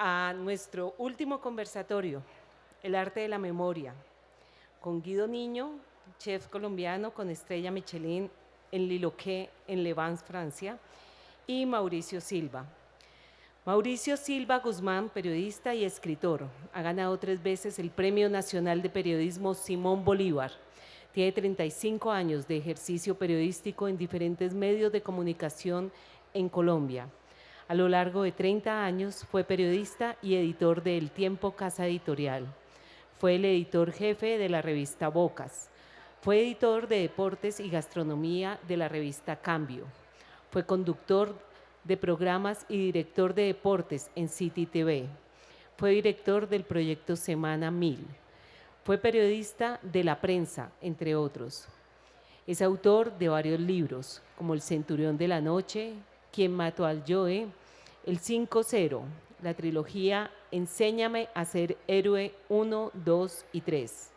a nuestro último conversatorio, El arte de la memoria, con Guido Niño, chef colombiano con estrella Michelin en Liloquet, en Le Vans, Francia, y Mauricio Silva. Mauricio Silva Guzmán, periodista y escritor, ha ganado 3 veces el Premio Nacional de Periodismo Simón Bolívar. Tiene 35 años de ejercicio periodístico en diferentes medios de comunicación en Colombia. A lo largo de 30 años fue periodista y editor de El Tiempo Casa Editorial. Fue el editor jefe de la revista Bocas. Fue editor de deportes y gastronomía de la revista Cambio. Fue conductor de programas y director de deportes en City TV. Fue director del proyecto Semana 1000. Fue periodista de La Prensa, entre otros. Es autor de varios libros, como El Centurión de la Noche, ¿Quién mató al Joe?, El 5-0, la trilogía Enséñame a ser héroe 1, 2 y 3,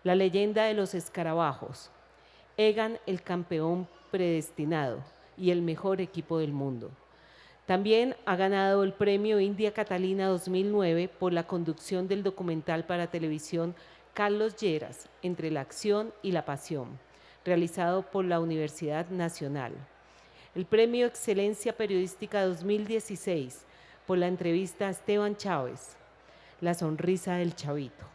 La leyenda de los escarabajos, Egan el campeón predestinado y el mejor equipo del mundo. También ha ganado el premio India Catalina 2009 por la conducción del documental para televisión Carlos Lleras, Entre la acción y la pasión, realizado por la Universidad Nacional. El premio Excelencia Periodística 2016 por la entrevista a Esteban Chávez, La sonrisa del chavito,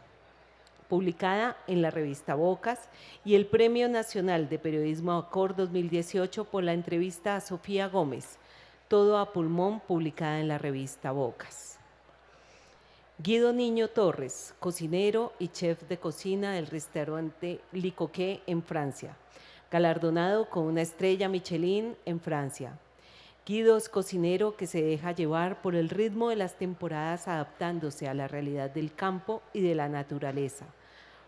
publicada en la revista Bocas, y el Premio Nacional de Periodismo ACOR 2018 por la entrevista a Sofía Gómez, Todo a pulmón, publicada en la revista Bocas. Guido Niño Torres, cocinero y chef de cocina del restaurante Licoquet en Francia, galardonado con una estrella Michelin en Francia. Guido es cocinero que se deja llevar por el ritmo de las temporadas, adaptándose a la realidad del campo y de la naturaleza.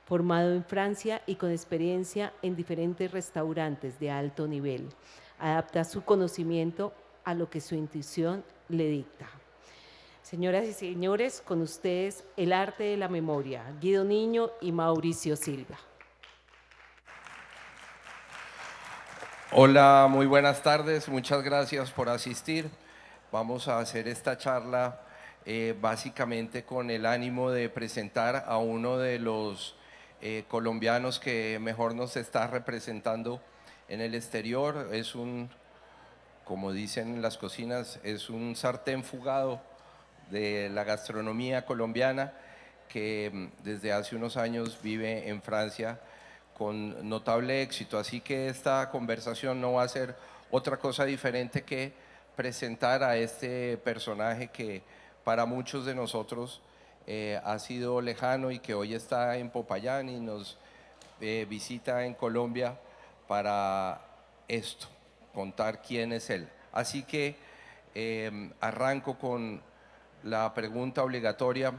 Formado en Francia y con experiencia en diferentes restaurantes de alto nivel, adapta su conocimiento a lo que su intuición le dicta. Señoras y señores, con ustedes El arte de la memoria, Guido Niño y Mauricio Silva. Hola, muy buenas tardes, muchas gracias por asistir. Vamos a hacer esta charla básicamente con el ánimo de presentar a uno de los colombianos que mejor nos está representando en el exterior. Es un, como dicen en las cocinas, es un sartén fugado de la gastronomía colombiana que desde hace unos años vive en Francia con notable éxito. Así que esta conversación no va a ser otra cosa diferente que presentar a este personaje que para muchos de nosotros ha sido lejano y que hoy está en Popayán y nos visita en Colombia para esto, contar quién es él. Así que arranco con la pregunta obligatoria.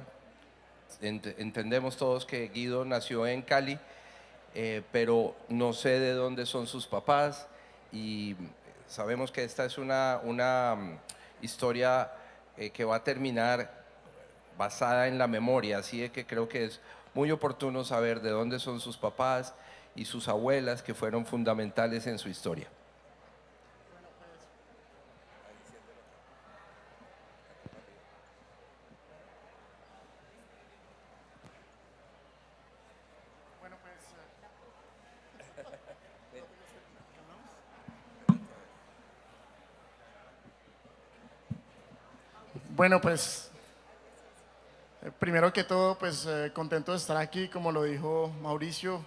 Entendemos todos que Guido nació en Cali, pero no sé de dónde son sus papás y sabemos que esta es una historia que va a terminar basada en la memoria, así de que creo que es muy oportuno saber de dónde son sus papás y sus abuelas que fueron fundamentales en su historia. Bueno, pues primero que todo, pues contento de estar aquí, como lo dijo Mauricio.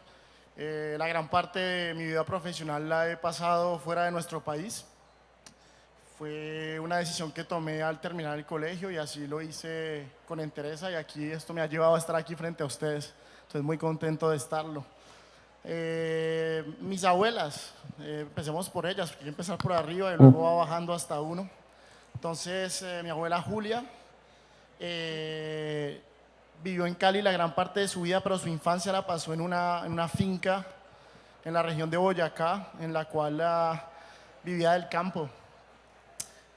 La gran parte de mi vida profesional la he pasado fuera de nuestro país. Fue una decisión que tomé al terminar el colegio y así lo hice con entereza y aquí esto me ha llevado a estar aquí frente a ustedes. Entonces muy contento de estarlo. Mis abuelas, empecemos por ellas, porque hay que empezar por arriba y luego va bajando hasta uno. Entonces, mi abuela Julia vivió en Cali la gran parte de su vida, pero su infancia la pasó en una finca en la región de Boyacá, en la cual vivía del campo.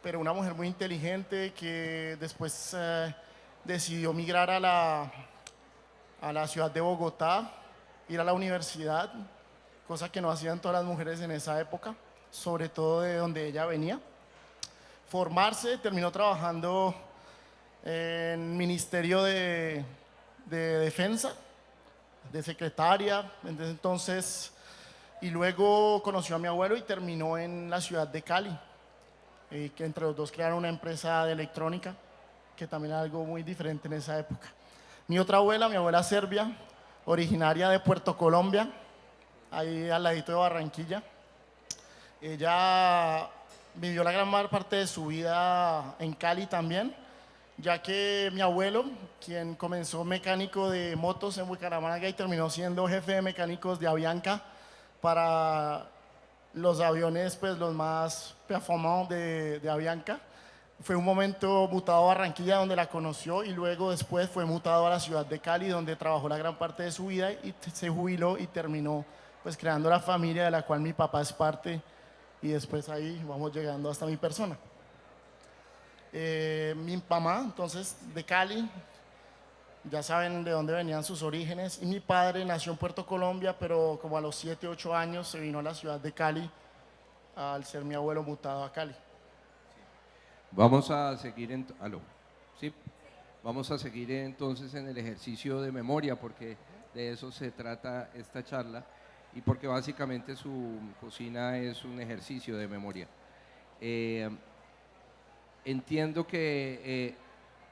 Pero una mujer muy inteligente que después decidió migrar a la ciudad de Bogotá, ir a la universidad, cosa que no hacían todas las mujeres en esa época, sobre todo de donde ella venía. Formarse, terminó trabajando en Ministerio de Defensa, de secretaria, desde entonces, y luego conoció a mi abuelo y terminó en la ciudad de Cali, que entre los dos crearon una empresa de electrónica, que también era algo muy diferente en esa época. Mi otra abuela, mi abuela serbia, originaria de Puerto Colombia, ahí al ladito de Barranquilla. Ella vivió la gran parte de su vida en Cali también, ya que mi abuelo, quien comenzó mecánico de motos en Bucaramanga y terminó siendo jefe de mecánicos de Avianca para los aviones pues, los más performantes de Avianca, fue un momento mutado a Barranquilla donde la conoció y luego después fue mutado a la ciudad de Cali donde trabajó la gran parte de su vida y se jubiló y terminó pues creando la familia de la cual mi papá es parte y después ahí vamos llegando hasta mi persona. Mi mamá entonces de Cali, ya saben de dónde venían sus orígenes, y mi padre nació en Puerto Colombia pero como a los 7, 8 años se vino a la ciudad de Cali al ser mi abuelo mutado a Cali. Vamos a seguir ¿sí? Vamos a seguir entonces en el ejercicio de memoria porque de eso se trata esta charla y porque básicamente su cocina es un ejercicio de memoria. Entiendo que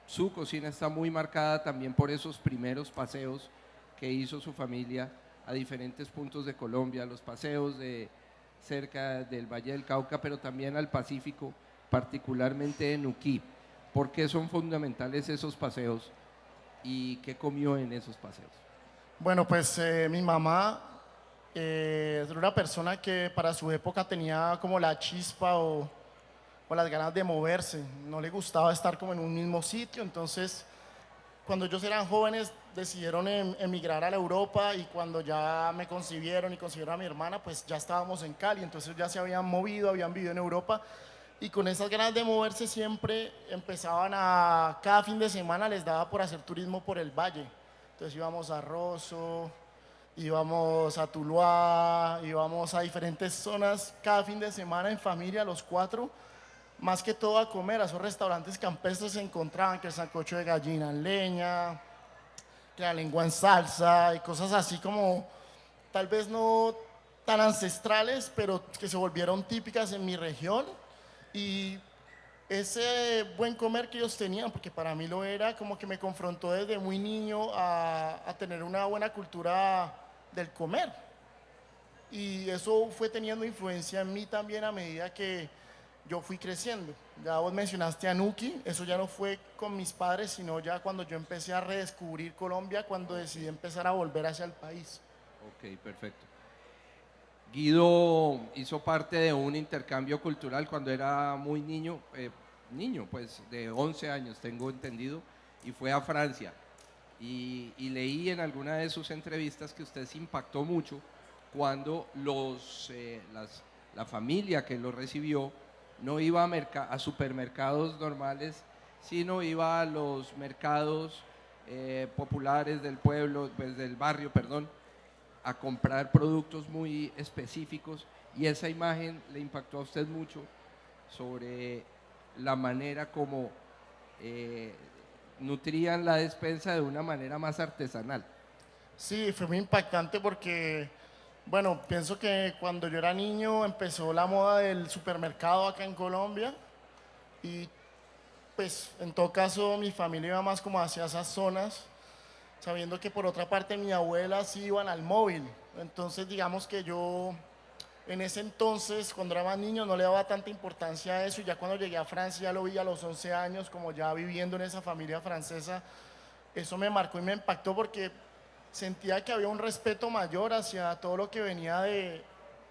su cocina está muy marcada también por esos primeros paseos que hizo su familia a diferentes puntos de Colombia, los paseos de cerca del Valle del Cauca, pero también al Pacífico, particularmente en Nuquí. ¿Por qué son fundamentales esos paseos y qué comió en esos paseos? Bueno, pues mi mamá era una persona que para su época tenía como la chispa o las ganas de moverse, no le gustaba estar como en un mismo sitio, entonces cuando ellos eran jóvenes decidieron emigrar a la Europa y cuando ya me concibieron y concibieron a mi hermana, pues ya estábamos en Cali, entonces ya se habían movido, habían vivido en Europa y con esas ganas de moverse siempre empezaban cada fin de semana les daba por hacer turismo por el valle, entonces íbamos a Rosso, íbamos a Tuluá, íbamos a diferentes zonas cada fin de semana en familia, los cuatro, más que todo a comer, a esos restaurantes campestres se encontraban que el sancocho de gallina en leña, que la lengua en salsa y cosas así como tal vez no tan ancestrales, pero que se volvieron típicas en mi región y ese buen comer que ellos tenían, porque para mí lo era, como que me confrontó desde muy niño a tener una buena cultura del comer y eso fue teniendo influencia en mí también a medida que yo fui creciendo. Ya vos mencionaste a Nuki, eso ya no fue con mis padres, sino ya cuando yo empecé a redescubrir Colombia, cuando decidí empezar a volver hacia el país. Ok, perfecto. Guido hizo parte de un intercambio cultural cuando era muy niño, pues de 11 años tengo entendido, y fue a Francia. Y leí en alguna de sus entrevistas que usted se impactó mucho cuando la familia que lo recibió no iba a supermercados normales, sino iba a los mercados populares del pueblo, pues del barrio, perdón, a comprar productos muy específicos y esa imagen le impactó a usted mucho sobre la manera como nutrían la despensa de una manera más artesanal. Sí, fue muy impactante porque, bueno, pienso que cuando yo era niño empezó la moda del supermercado acá en Colombia y pues en todo caso mi familia iba más como hacia esas zonas, sabiendo que por otra parte mi abuela sí iban al móvil. Entonces digamos que yo en ese entonces, cuando era más niño, no le daba tanta importancia a eso y ya cuando llegué a Francia ya lo vi a los 11 años, como ya viviendo en esa familia francesa, eso me marcó y me impactó porque sentía que había un respeto mayor hacia todo lo que venía de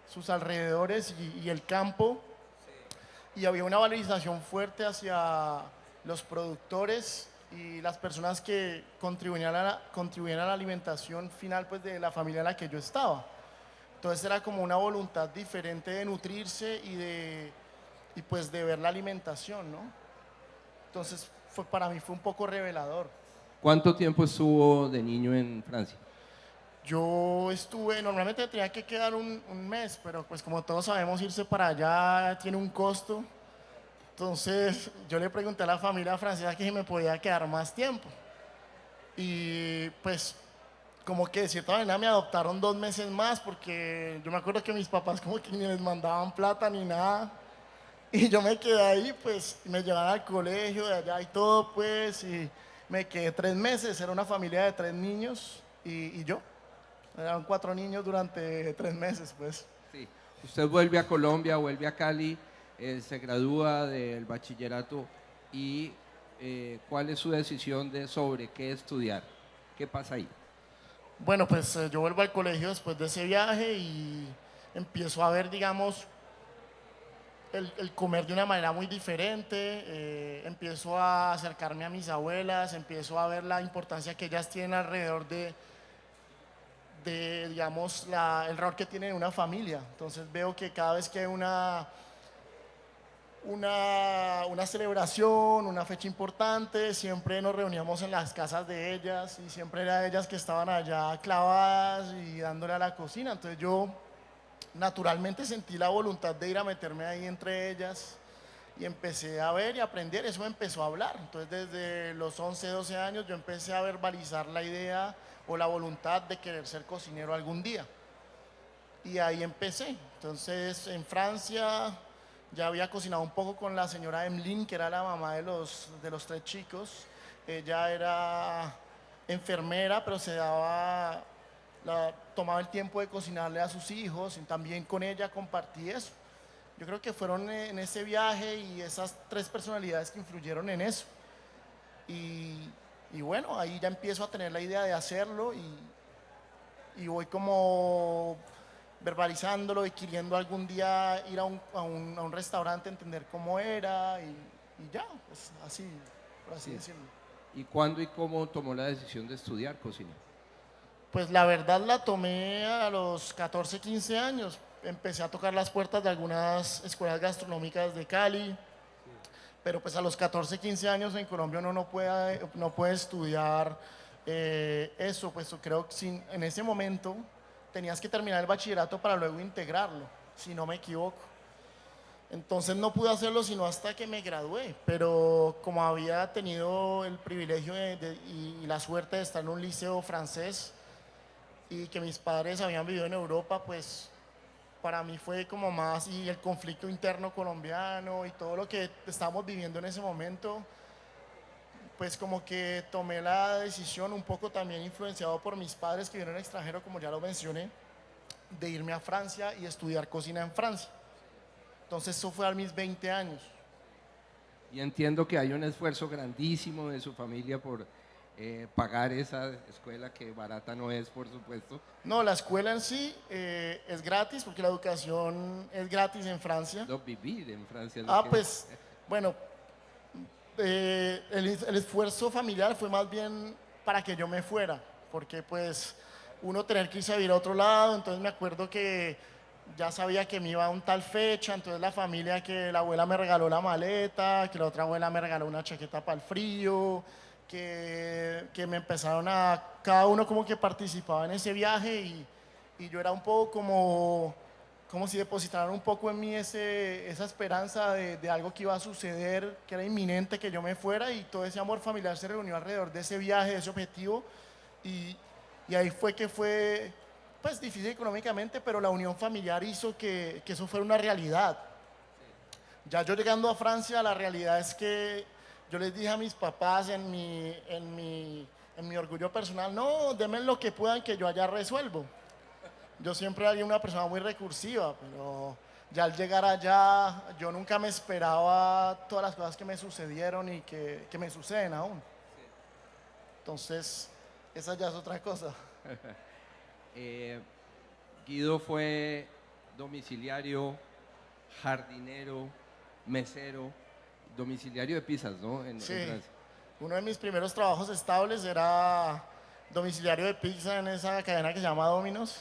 sus alrededores y el campo y había una valorización fuerte hacia los productores y las personas que contribuían a la alimentación final pues, de la familia en la que yo estaba. Entonces era como una voluntad diferente de nutrirse y pues de ver la alimentación, ¿no? Entonces para mí fue un poco revelador. ¿Cuánto tiempo estuvo de niño en Francia? Yo estuve, normalmente tenía que quedar un mes, pero pues como todos sabemos irse para allá tiene un costo. Entonces yo le pregunté a la familia francesa que si me podía quedar más tiempo. Y pues como que de cierta manera me adoptaron 2 meses más porque yo me acuerdo que mis papás como que ni les mandaban plata ni nada. Y yo me quedé ahí, pues me llevaban al colegio de allá y todo, pues, y me quedé 3 meses. Era una familia de 3 niños y yo. Eran 4 niños durante 3 meses, pues. Sí. Usted vuelve a Colombia, vuelve a Cali, se gradúa del bachillerato y ¿cuál es su decisión de sobre qué estudiar? ¿Qué pasa ahí? Bueno, pues yo vuelvo al colegio después de ese viaje y empiezo a ver, digamos, el comer de una manera muy diferente, empiezo a acercarme a mis abuelas, empiezo a ver la importancia que ellas tienen alrededor de digamos, el rol que tiene una familia. Entonces veo que cada vez que hay una celebración, una fecha importante, siempre nos reuníamos en las casas de ellas y siempre eran ellas que estaban allá clavadas y dándole a la cocina. Entonces yo naturalmente sentí la voluntad de ir a meterme ahí entre ellas y empecé a ver y aprender, eso me empezó a hablar. Entonces desde los 11, 12 años yo empecé a verbalizar la idea o la voluntad de querer ser cocinero algún día. Y ahí empecé. Entonces en Francia ya había cocinado un poco con la señora Emmeline, que era la mamá de los 3 chicos. Ella era enfermera, pero tomaba el tiempo de cocinarle a sus hijos y también con ella compartí eso. Yo creo que fueron en ese viaje y esas 3 personalidades que influyeron en eso. Y bueno, ahí ya empiezo a tener la idea de hacerlo y voy como verbalizándolo y queriendo algún día ir a un restaurante, entender cómo era y ya, pues así, por así Sí. decirlo. ¿Y cuándo y cómo tomó la decisión de estudiar cocina? Pues la verdad la tomé a los 14, 15 años. Empecé a tocar las puertas de algunas escuelas gastronómicas de Cali, pero pues a los 14, 15 años en Colombia uno no puede estudiar eso, pues creo que en ese momento tenías que terminar el bachillerato para luego integrarlo, si no me equivoco. Entonces no pude hacerlo sino hasta que me gradué, pero como había tenido el privilegio y la suerte de estar en un liceo francés y que mis padres habían vivido en Europa, pues para mí fue como más, y el conflicto interno colombiano y todo lo que estábamos viviendo en ese momento, pues como que tomé la decisión un poco también influenciado por mis padres que vivieron en el extranjero, como ya lo mencioné, de irme a Francia y estudiar cocina en Francia. Entonces eso fue a mis 20 años. Y entiendo que hay un esfuerzo grandísimo de su familia por pagar esa escuela que barata no es, por supuesto. No, la escuela en sí es gratis porque la educación es gratis en Francia. No, vivir en Francia es lo que... Pues bueno, el esfuerzo familiar fue más bien para que yo me fuera, porque pues uno tener que irse a vivir a otro lado, entonces me acuerdo que ya sabía que me iba a un tal fecha, entonces la familia, que la abuela me regaló la maleta, que la otra abuela me regaló una chaqueta para el frío, que me empezaron cada uno como que participaba en ese viaje y yo era un poco como si depositaran un poco en mí esa esperanza de algo que iba a suceder, que era inminente que yo me fuera, y todo ese amor familiar se reunió alrededor de ese viaje, de ese objetivo, y ahí fue pues difícil económicamente, pero la unión familiar hizo que eso fuera una realidad. Ya yo llegando a Francia, la realidad es que yo les dije a mis papás en mi orgullo personal, no, denme lo que puedan que yo allá resuelvo. Yo siempre era una persona muy recursiva, pero ya al llegar allá, yo nunca me esperaba todas las cosas que me sucedieron y que me suceden aún. Entonces, esa ya es otra cosa. Guido fue domiciliario, jardinero, mesero, domiciliario de pizzas, ¿no? En Sí, Francia. uno de mis primeros trabajos estables era domiciliario de pizza en esa cadena que se llama Domino's.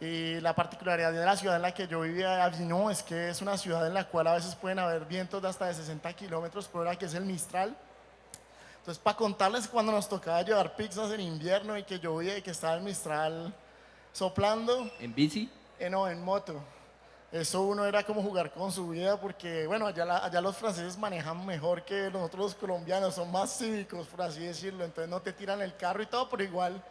Y la particularidad de la ciudad en la que yo vivía, Avignon, es que es una ciudad en la cual a veces pueden haber vientos de hasta de 60 kilómetros por hora, que es el Mistral. Entonces, para contarles, cuando nos tocaba llevar pizzas en invierno y que llovía y que estaba el Mistral soplando, ¿En bici? no, en moto. Eso uno era como jugar con su vida porque, bueno, allá los franceses manejan mejor que nosotros los colombianos, son más cívicos, por así decirlo, entonces no te tiran el carro y todo, pero igual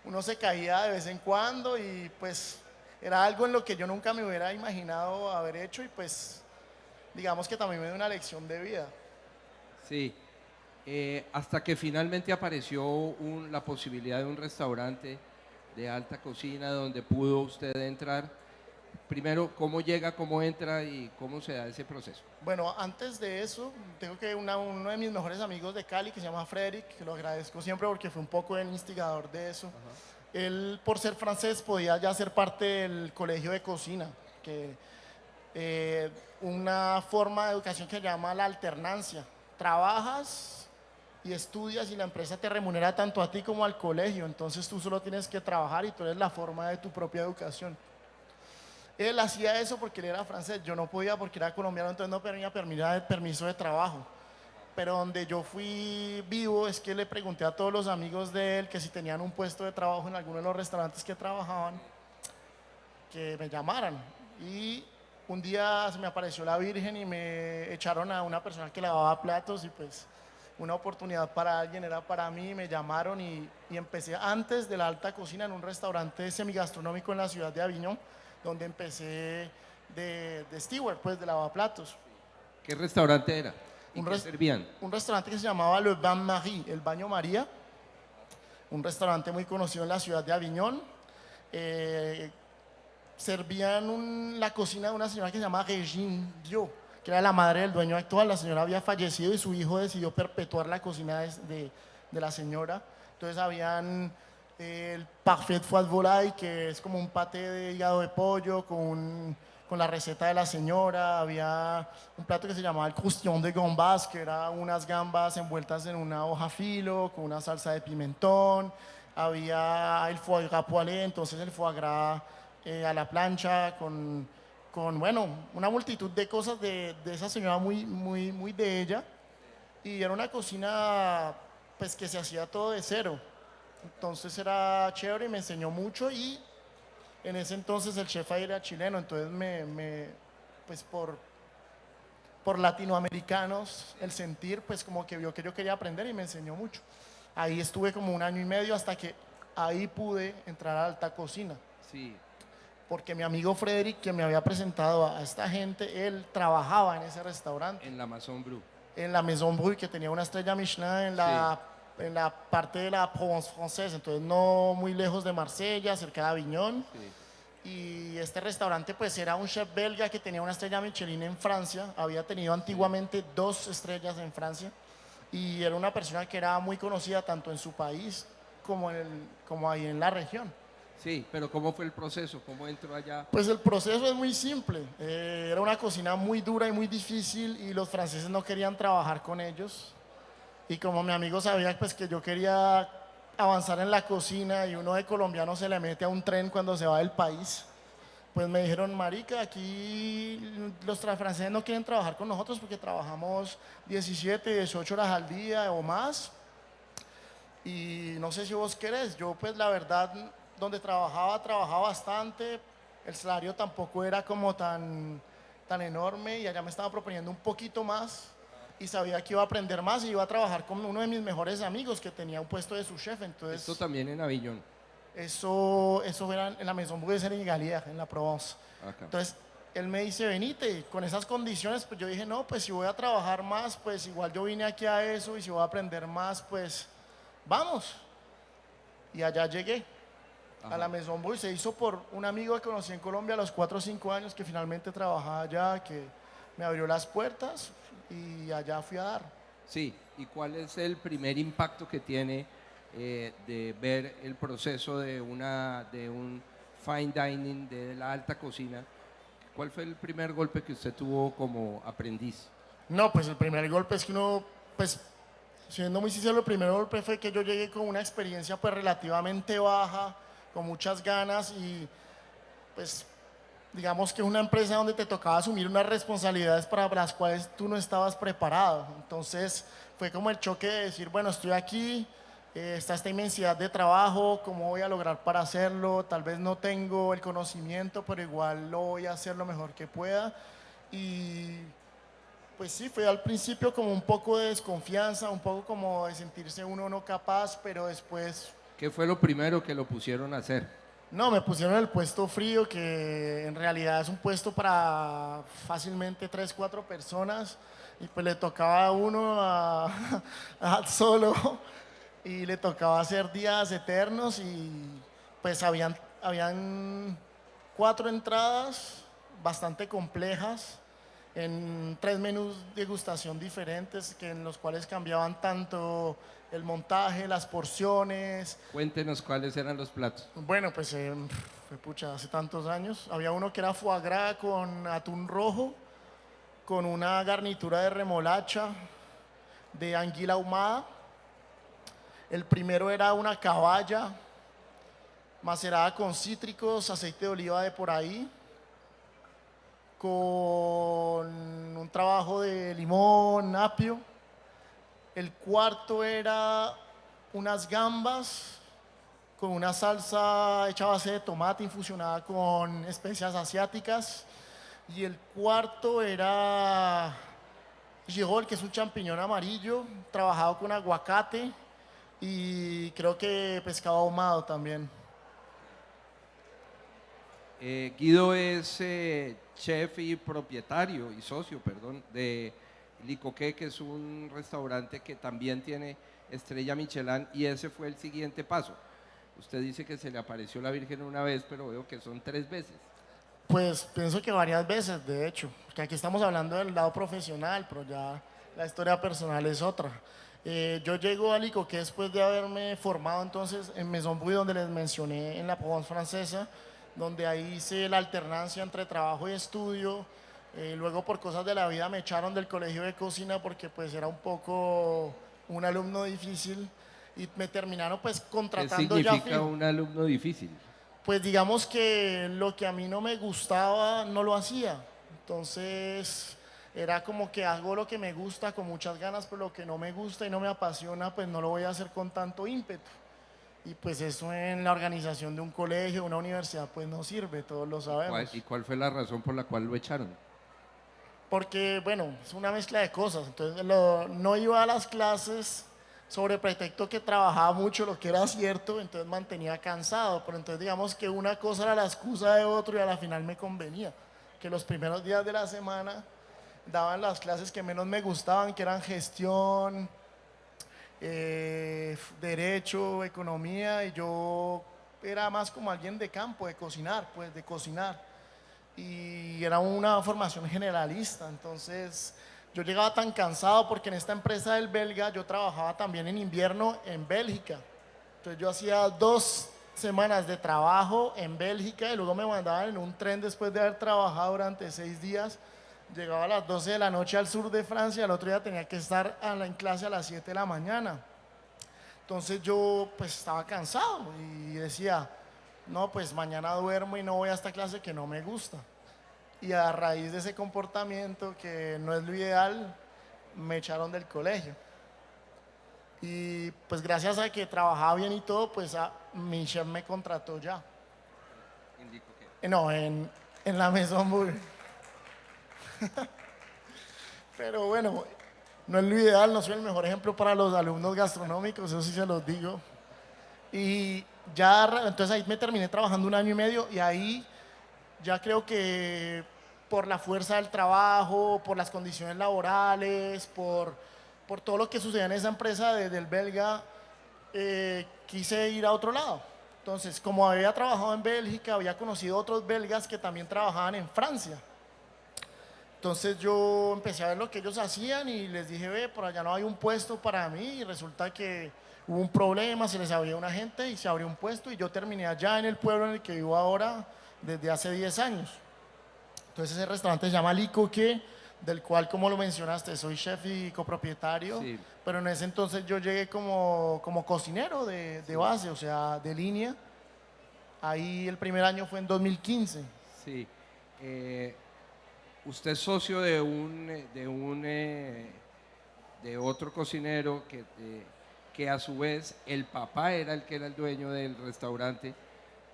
uno se caía de vez en cuando y pues era algo en lo que yo nunca me hubiera imaginado haber hecho y pues digamos que también me dio una lección de vida. Sí, hasta que finalmente apareció la posibilidad de un restaurante de alta cocina donde pudo usted entrar. Primero, ¿cómo llega, cómo entra y cómo se da ese proceso? Bueno, antes de eso, tengo que uno de mis mejores amigos de Cali, que se llama Frederick, que lo agradezco siempre porque fue un poco el instigador de eso. Él, por ser francés, podía ya ser parte del colegio de cocina, que una forma de educación que se llama la alternancia. Trabajas y estudias y la empresa te remunera tanto a ti como al colegio, entonces tú solo tienes que trabajar y tú eres la forma de tu propia educación. Él hacía eso porque él era francés, yo no podía porque era colombiano, entonces no tenía permiso de trabajo. Pero donde yo fui vivo es que le pregunté a todos los amigos de él que si tenían un puesto de trabajo en alguno de los restaurantes que trabajaban, que me llamaran. Y un día se me apareció la Virgen y me echaron a una persona que lavaba platos y pues una oportunidad para alguien era para mí, me llamaron y empecé antes de la alta cocina en un restaurante semigastronómico en la ciudad de Aviñón, donde empecé de steward, pues de lavaplatos. ¿Qué restaurante era? ¿Y Un qué res- servían? Un restaurante que se llamaba Le Bain Marie, el Baño María, un restaurante muy conocido en la ciudad de Aviñón. Servían la cocina de una señora que se llama Regine Dio, que era la madre del dueño actual. La señora había fallecido y su hijo decidió perpetuar la cocina de la señora. Entonces habían el parfait foie de volaille, que es como un paté de hígado de pollo con la receta de la señora. Había un plato que se llamaba el croustillon de gambas, que era unas gambas envueltas en una hoja filo con una salsa de pimentón. Había el foie gras poêlé, entonces el foie gras a la plancha bueno, una multitud de cosas de esa señora muy de ella. Y era una cocina pues que se hacía todo de cero. Entonces era chévere y me enseñó mucho y en ese entonces el chef ahí era chileno, entonces pues por latinoamericanos, el sentir, pues como que vio que yo quería aprender y me enseñó mucho. Ahí estuve como un año y medio hasta que ahí pude entrar a la alta cocina. Sí, Porque mi amigo Frederick, que me había presentado a esta gente, él trabajaba en ese restaurante, en la Maison Bru. en la Maison Bru, que tenía una estrella Michelin en la parte de la Provence francesa, entonces no muy lejos de Marsella, cerca de Aviñón. Sí. Y este restaurante pues era un chef belga que tenía una estrella Michelin en Francia, había tenido antiguamente 2 estrellas en Francia y era una persona que era muy conocida tanto en su país como ahí en la región. Sí, pero ¿cómo fue el proceso? ¿Cómo entró allá? Pues el proceso es muy simple. Era una cocina muy dura y muy difícil y los franceses no querían trabajar con ellos. Y como mi amigo sabía pues que yo quería avanzar en la cocina y uno de colombiano se le mete a un tren cuando se va del país, pues me dijeron, marica, aquí los franceses no quieren trabajar con nosotros porque trabajamos 17, 18 horas al día o más. Y no sé si vos querés, yo pues la verdad, donde trabajaba bastante, el salario tampoco era como tan enorme y allá me estaba proponiendo un poquito más y sabía que iba a aprender más y iba a trabajar con uno de mis mejores amigos que tenía un puesto de su chef, entonces Esto también en Avillón. eso era en la Maison Bruxelles en Gallier, en la Provence. Acá. Entonces él me dice, venite, y con esas condiciones, pues yo dije, no, pues si voy a trabajar más, pues igual yo vine aquí a eso y si voy a aprender más, pues vamos. Y allá llegué. A la Maison Boy se hizo por un amigo que conocí en Colombia a los 4 o 5 años que finalmente trabajaba allá, que me abrió las puertas y allá fui a dar. Sí, ¿y cuál es el primer impacto que tiene de ver el proceso de un fine dining, de la alta cocina? ¿Cuál fue el primer golpe que usted tuvo como aprendiz? No, pues el primer golpe es que uno, pues siendo muy sincero, el primer golpe fue que yo llegué con una experiencia pues relativamente baja, con muchas ganas y pues digamos que es una empresa donde te tocaba asumir unas responsabilidades para las cuales tú no estabas preparado. Entonces fue como el choque de decir, bueno, estoy aquí, está esta inmensidad de trabajo, ¿cómo voy a lograr para hacerlo? Tal vez no tengo el conocimiento, pero igual lo voy a hacer lo mejor que pueda. Y pues sí, fue al principio como un poco de desconfianza, un poco como de sentirse uno no capaz, pero después, ¿Qué fue lo primero que lo pusieron a hacer? no, me pusieron el puesto frío, que en realidad es un puesto para fácilmente 3, 4 personas, y pues le tocaba a uno a solo, y le tocaba hacer días eternos, y pues habían 4 entradas bastante complejas en 3 menús de degustación diferentes, en los cuales cambiaban tanto el montaje, las porciones. Cuéntenos cuáles eran los platos. Bueno, pues fue pucha, hace tantos años. Había uno que era foie gras con atún rojo, con una garnitura de remolacha, de anguila ahumada. El primero era una caballa macerada con cítricos, aceite de oliva de por ahí, con un trabajo de limón, apio. El cuarto era unas gambas con una salsa hecha a base de tomate infusionada con especias asiáticas. Y el cuarto era girol, que es un champiñón amarillo, trabajado con aguacate y creo que pescado ahumado también. Guido es chef y propietario y socio, perdón, de Licoqué, que es un restaurante que también tiene estrella Michelin, y ese fue el siguiente paso. Usted dice que se le apareció la Virgen una vez, pero veo que son 3 veces. Pues pienso que varias veces, de hecho, porque aquí estamos hablando del lado profesional, pero ya la historia personal es otra. Yo llego a Licoqué después de haberme formado entonces en Maison Bouille, donde les mencioné, en la Provence francesa, donde ahí hice la alternancia entre trabajo y estudio. Luego por cosas de la vida me echaron del colegio de cocina porque pues era un poco un alumno difícil y me terminaron pues ¿Qué contratando ya significa fijo. un alumno difícil? Pues digamos que lo que a mí no me gustaba no lo hacía. Entonces era como que hago lo que me gusta con muchas ganas, pero lo que no me gusta y no me apasiona, pues no lo voy a hacer con tanto ímpetu. Y pues eso en la organización de un colegio, una universidad, pues no sirve, todos lo sabemos. ¿Y cuál fue la razón por la cual lo echaron? Porque, bueno, es una mezcla de cosas. Entonces no iba a las clases sobre pretexto que trabajaba mucho, lo que era cierto, entonces mantenía cansado. Pero entonces digamos que una cosa era la excusa de otro y a la final me convenía. Que los primeros días de la semana daban las clases que menos me gustaban, que eran gestión, derecho, economía, y yo era más como alguien de campo, de cocinar, pues de cocinar. Y era una formación generalista, entonces yo llegaba tan cansado porque en esta empresa del belga yo trabajaba también en invierno en Bélgica. Entonces yo hacía 2 semanas de trabajo en Bélgica y luego me mandaban en un tren después de haber trabajado durante 6 días. Llegaba a las 12 de la noche al sur de Francia, al otro día tenía que estar en clase a las 7 de la mañana. Entonces yo pues estaba cansado y decía, no, pues mañana duermo y no voy a esta clase que no me gusta. Y a raíz de ese comportamiento, que no es lo ideal, me echaron del colegio. Y pues gracias a que trabajaba bien y todo, pues mi chef me contrató ya. No, en la Maison Bouille. Pero bueno, no es lo ideal, no soy el mejor ejemplo para los alumnos gastronómicos, eso sí se los digo. Y ya, entonces ahí me terminé trabajando 1 año y medio y ahí ya creo que por la fuerza del trabajo, por las condiciones laborales, por todo lo que sucedía en esa empresa del belga, quise ir a otro lado. Entonces, como había trabajado en Bélgica, había conocido otros belgas que también trabajaban en Francia. Entonces yo empecé a ver lo que ellos hacían y les dije, ve, por allá no hay un puesto para mí, y resulta que hubo un problema, se les abrió una gente y se abrió un puesto y yo terminé allá en el pueblo en el que vivo ahora desde hace 10 años. Entonces ese restaurante se llama Licoqué, del cual, como lo mencionaste, soy chef y copropietario, Sí. pero en ese entonces yo llegué como cocinero de base, o sea, de línea. Ahí el primer año fue en 2015. Sí. Usted es socio de otro cocinero que a su vez el papá era el que era el dueño del restaurante,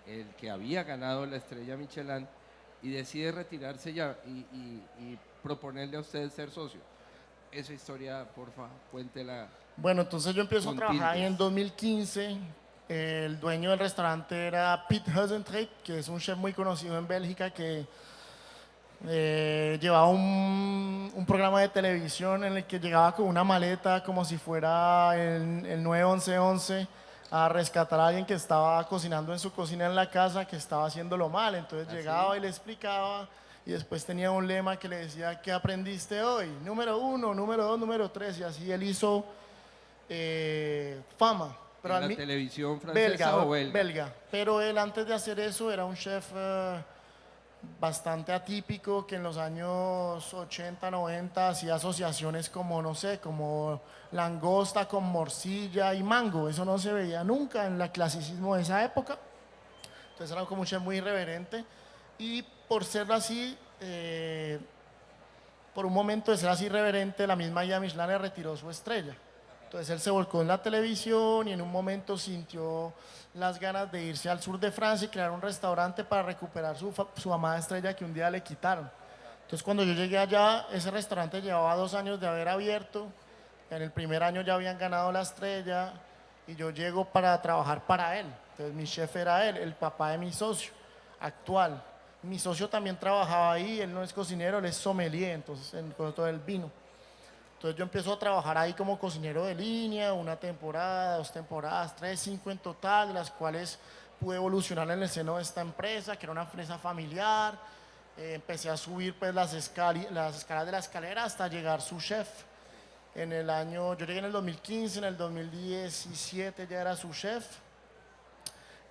el que había ganado la estrella Michelin, y decide retirarse ya y proponerle a usted ser socio. Esa historia, porfa, cuéntela. Bueno, entonces yo empiezo a Con trabajar ahí en tildes. 2015. El dueño del restaurante era Pete Huizentraat, que es un chef muy conocido en Bélgica que llevaba un programa de televisión en el que llegaba con una maleta como si fuera el 911 a rescatar a alguien que estaba cocinando en su cocina en la casa, que estaba haciéndolo mal. Entonces ¿Ah, llegaba sí? y le explicaba y después tenía un lema que le decía, ¿qué aprendiste hoy? Número 1, número 2, número 3 y así él hizo fama. Pero ¿En la televisión francesa belga, o belga? belga. Pero él antes de hacer eso era un chef bastante atípico que en los años 80, 90 hacía asociaciones como, no sé, como langosta con morcilla y mango. Eso no se veía nunca en el clasicismo de esa época. Entonces era como un chef muy irreverente. Y por ser así, por un momento de ser así irreverente, la misma guía Michelin le retiró su estrella. Entonces él se volcó en la televisión y en un momento sintió las ganas de irse al sur de Francia y crear un restaurante para recuperar su amada estrella que un día le quitaron. Entonces cuando yo llegué allá, ese restaurante llevaba 2 años de haber abierto. En el primer año ya habían ganado la estrella y yo llego para trabajar para él. Entonces mi chef era él, el papá de mi socio actual. Mi socio también trabajaba ahí, él no es cocinero, él es sommelier, entonces con todo el vino. Entonces yo empiezo a trabajar ahí como cocinero de línea, una temporada, 2 temporadas, 3, 5 en total, de las cuales pude evolucionar en el seno de esta empresa, que era una empresa familiar. Empecé a subir pues las escalas de la escalera hasta llegar su chef. Yo llegué en el 2015, en el 2017 ya era su chef.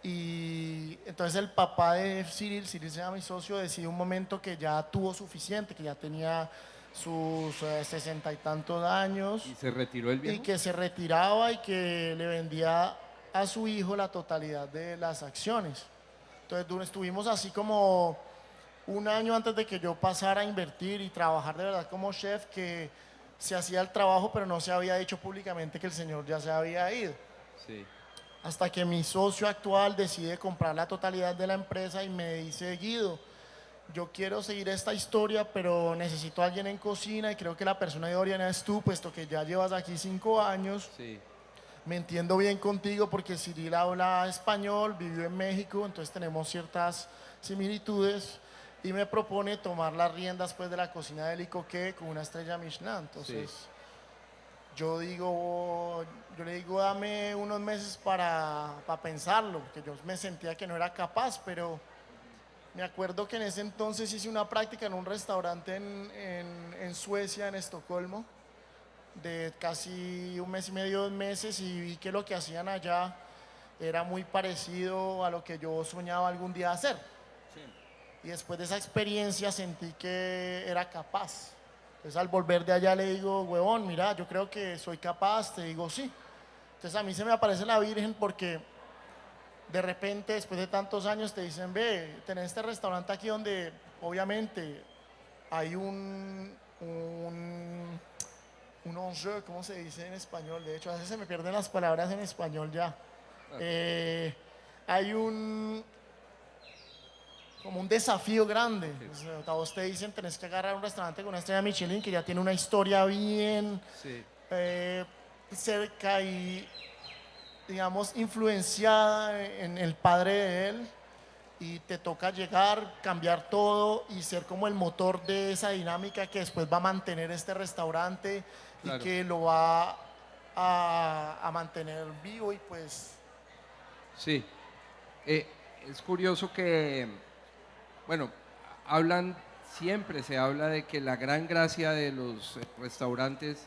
Y entonces el papá de Cyril se llama mi socio, decidió un momento que ya tuvo suficiente, que ya tenía sus 60 y tantos años ¿Y se retiró el y viejo? que se retiraba y que le vendía a su hijo la totalidad de las acciones. Entonces estuvimos así como un año antes de que yo pasara a invertir y trabajar de verdad como chef, que se hacía el trabajo pero no se había dicho públicamente que el señor ya se había ido. Sí. Hasta que mi socio actual decide comprar la totalidad de la empresa y me dice, Guido, yo quiero seguir esta historia, pero necesito a alguien en cocina y creo que la persona idónea es tú, puesto que ya llevas aquí 5 años. Sí. Me entiendo bien contigo porque Cyril habla español, vivió en México, entonces tenemos ciertas similitudes y me propone tomar las riendas pues, de la cocina de Licoque con una estrella Michelin. Entonces yo le digo, dame unos meses para pensarlo, porque yo me sentía que no era capaz, pero me acuerdo que en ese entonces hice una práctica en un restaurante en Suecia, en Estocolmo, de casi un mes y medio, 2 meses, y vi que lo que hacían allá era muy parecido a lo que yo soñaba algún día hacer. Y después de esa experiencia sentí que era capaz. Entonces al volver de allá le digo, huevón, mira, yo creo que soy capaz, te digo sí. Entonces a mí se me aparece la Virgen porque de repente, después de tantos años, te dicen, ve, tenés este restaurante aquí donde obviamente hay un enjeu, ¿cómo se dice en español? De hecho, a veces se me pierden las palabras en español ya. Hay como un desafío grande. O sea, a vos te dicen, tenés que agarrar un restaurante con una estrella Michelin que ya tiene una historia bien Sí. cerca y digamos, influenciada en el padre de él y te toca llegar, cambiar todo y ser como el motor de esa dinámica que después va a mantener este restaurante Claro. y que lo va a mantener vivo y pues... Sí. Es curioso que, bueno, siempre se habla de que la gran gracia de los restaurantes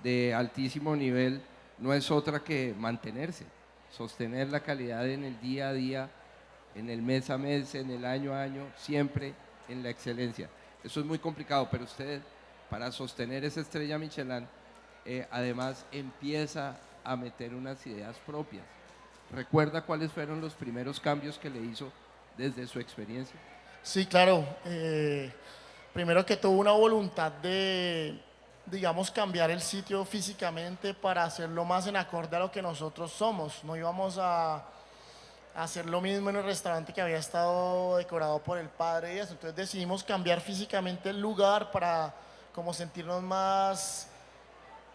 de altísimo nivel no es otra que mantenerse, sostener la calidad en el día a día, en el mes a mes, en el año a año, siempre en la excelencia. Eso es muy complicado, pero usted, para sostener esa estrella Michelin, además empieza a meter unas ideas propias. ¿Recuerda cuáles fueron los primeros cambios que le hizo desde su experiencia? Sí, claro. Primero que todo una voluntad digamos, cambiar el sitio físicamente para hacerlo más en acorde a lo que nosotros somos. No íbamos a hacer lo mismo en el restaurante que había estado decorado por el padre y eso. Entonces decidimos cambiar físicamente el lugar para como sentirnos más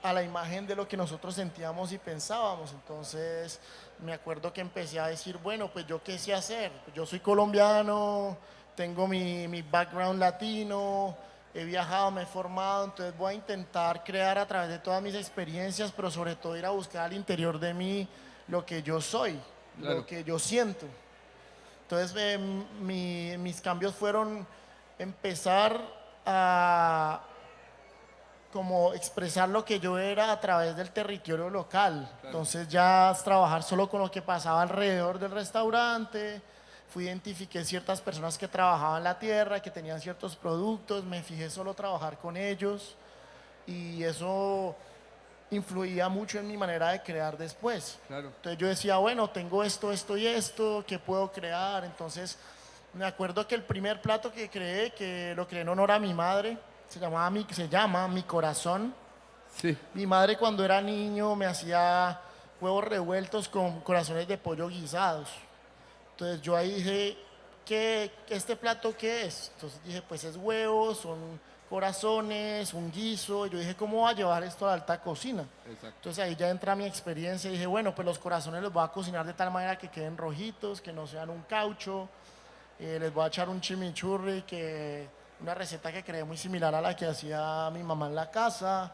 a la imagen de lo que nosotros sentíamos y pensábamos. Entonces me acuerdo que empecé a decir, bueno, pues yo qué sé hacer. Pues yo soy colombiano, tengo mi background latino, he viajado, me he formado, entonces voy a intentar crear a través de todas mis experiencias, pero sobre todo ir a buscar al interior de mí lo que yo soy, Claro. lo que yo siento. Entonces mis cambios fueron empezar a como expresar lo que yo era a través del territorio local. Entonces ya trabajar solo con lo que pasaba alrededor del restaurante, identifiqué ciertas personas que trabajaban la tierra, que tenían ciertos productos, me fijé solo trabajar con ellos y eso influía mucho en mi manera de crear después. Claro. Entonces yo decía, bueno, tengo esto, esto y esto, ¿qué puedo crear? Entonces me acuerdo que el primer plato que creé, que lo creé en honor a mi madre, se llama Mi Corazón. Sí. Mi madre cuando era niño me hacía huevos revueltos con corazones de pollo guisados. Entonces yo ahí dije, ¿este plato qué es? Entonces dije, pues es huevos, son corazones, un guiso. Y yo dije, ¿cómo voy a llevar esto a la alta cocina? Exacto. Entonces ahí ya entra mi experiencia y dije, bueno, pues los corazones los voy a cocinar de tal manera que queden rojitos, que no sean un caucho. Les voy a echar un chimichurri, una receta que creé muy similar a la que hacía mi mamá en la casa.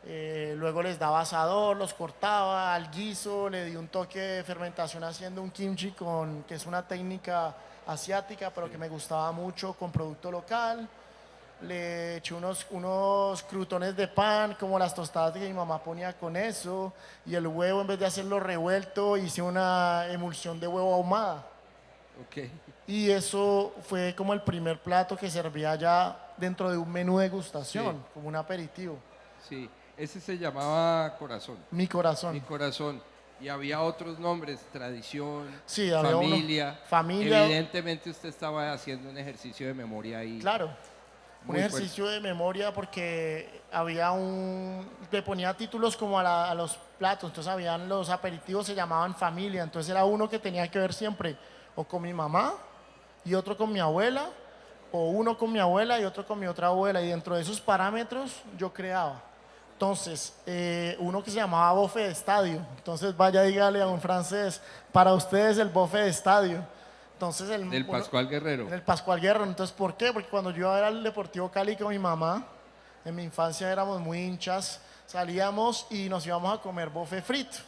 Luego les daba asador, los cortaba al guiso, le di un toque de fermentación haciendo un kimchi, que es una técnica asiática, pero que me gustaba mucho, con producto local. Le eché unos crutones de pan, como las tostadas que mi mamá ponía con eso, y el huevo, en vez de hacerlo revuelto, hice una emulsión de huevo ahumada. Ok. Y eso fue como el primer plato que servía ya dentro de un menú de degustación, Sí. como un aperitivo. Sí. Ese se llamaba Corazón. Mi Corazón. Mi Corazón. Y había otros nombres, tradición, Sí, había uno. familia. Familia. Evidentemente usted estaba haciendo un ejercicio de memoria ahí. Claro, un Muy ejercicio de memoria porque le ponía títulos como a los platos, entonces habían los aperitivos, se llamaban familia, entonces era uno que tenía que ver siempre o con mi mamá y otro con mi abuela, o uno con mi abuela y otro con mi otra abuela, y dentro de esos parámetros yo creaba. Entonces, uno que se llamaba bofe de estadio, entonces vaya dígale a un francés, para ustedes el bofe de estadio. Entonces Del Pascual Guerrero. en el Pascual Guerrero. Entonces, ¿por qué? Porque cuando yo iba a ver al Deportivo Cali con mi mamá, en mi infancia éramos muy hinchas, salíamos y nos íbamos a comer bofe frito.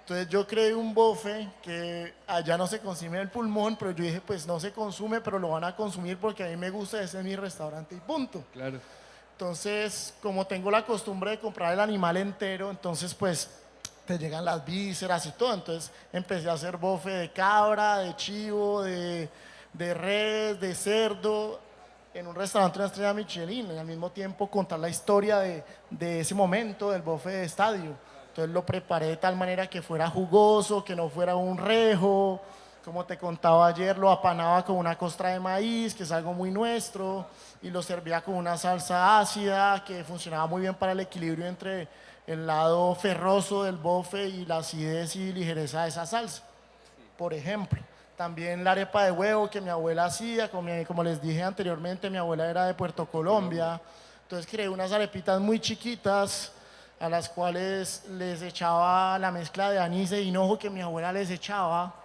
Entonces yo creé un bofe que allá no se consume en el pulmón, pero yo dije, pues no se consume, pero lo van a consumir porque a mí me gusta, ese es mi restaurante y punto. Claro. Entonces, como tengo la costumbre de comprar el animal entero, entonces pues te llegan las vísceras y todo. Entonces empecé a hacer bofe de cabra, de chivo, de res, de cerdo, en un restaurante de una estrella Michelin, y al mismo tiempo contar la historia de ese momento del bofe de estadio. Entonces lo preparé de tal manera que fuera jugoso, que no fuera un rejo. Como te contaba ayer, lo apanaba con una costra de maíz, que es algo muy nuestro, y lo servía con una salsa ácida que funcionaba muy bien para el equilibrio entre el lado ferroso del bofe y la acidez y ligereza de esa salsa, por ejemplo. También la arepa de huevo que mi abuela hacía, como les dije anteriormente, mi abuela era de Puerto Colombia, entonces creé unas arepitas muy chiquitas a las cuales les echaba la mezcla de anís e hinojo que mi abuela les echaba.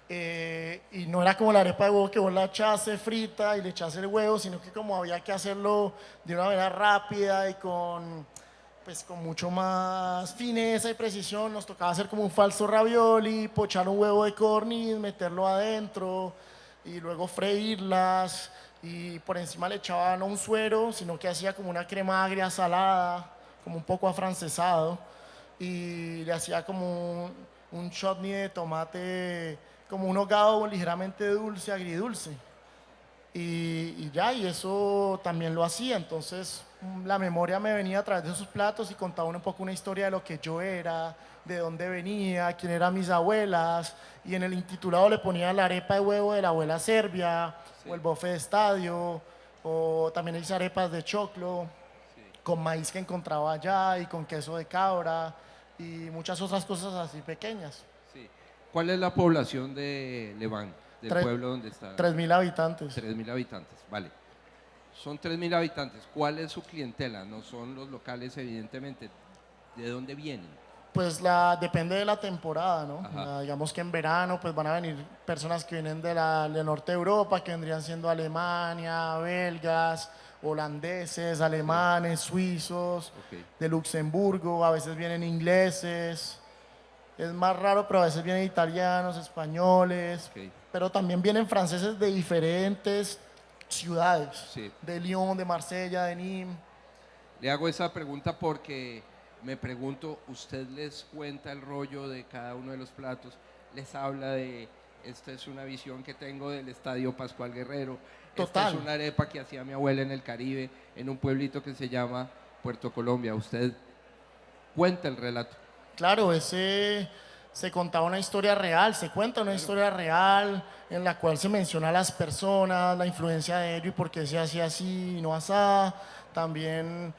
Y no era como la arepa de huevo que vos la echaste frita y le echaste el huevo, sino que como había que hacerlo de una manera rápida y pues con mucho más fineza y precisión, nos tocaba hacer como un falso ravioli, pochar un huevo de codorniz, meterlo adentro y luego freírlas, y por encima le echaba no un suero, sino que hacía como una crema agria salada, como un poco afrancesado, y le hacía como un chutney de tomate, como un hogado ligeramente dulce, agridulce. Y eso también lo hacía. Entonces la memoria me venía a través de esos platos y contaba un poco una historia de lo que yo era, de dónde venía, quién eran mis abuelas, y en el intitulado le ponía la arepa de huevo de la abuela Serbia, o el bofe de estadio, o también hice arepas de choclo. con maíz que encontraba allá y con queso de cabra y muchas otras cosas así pequeñas. Sí. ¿Cuál es la población de Leván, del Tre- pueblo donde está? 3.000 habitantes. 3.000 habitantes, vale. Son 3.000 habitantes. ¿Cuál es su clientela? No son los locales, evidentemente. ¿De dónde vienen? Pues depende de la temporada, ¿no? Ajá. Digamos que en verano pues van a venir personas que vienen del norte de Europa, que vendrían siendo Alemania, belgas, holandeses, alemanes, suizos, Ok. de Luxemburgo, a veces vienen ingleses, es más raro, pero a veces vienen italianos, españoles, Ok. pero también vienen franceses de diferentes ciudades, Sí. de Lyon, de Marsella, de Nîmes. Le hago esa pregunta porque me pregunto, ¿usted les cuenta el rollo de cada uno de los platos? ¿Les habla de, esta es una visión que tengo del Estadio Pascual Guerrero? Esta es Total. una arepa que hacía mi abuela en el Caribe, en un pueblito que se llama Puerto Colombia. ¿Usted cuenta el relato? Claro, ese se contaba una historia real, se cuenta una historia real en la cual se menciona a las personas, la influencia de ellos y por qué se hacía así y no asá. También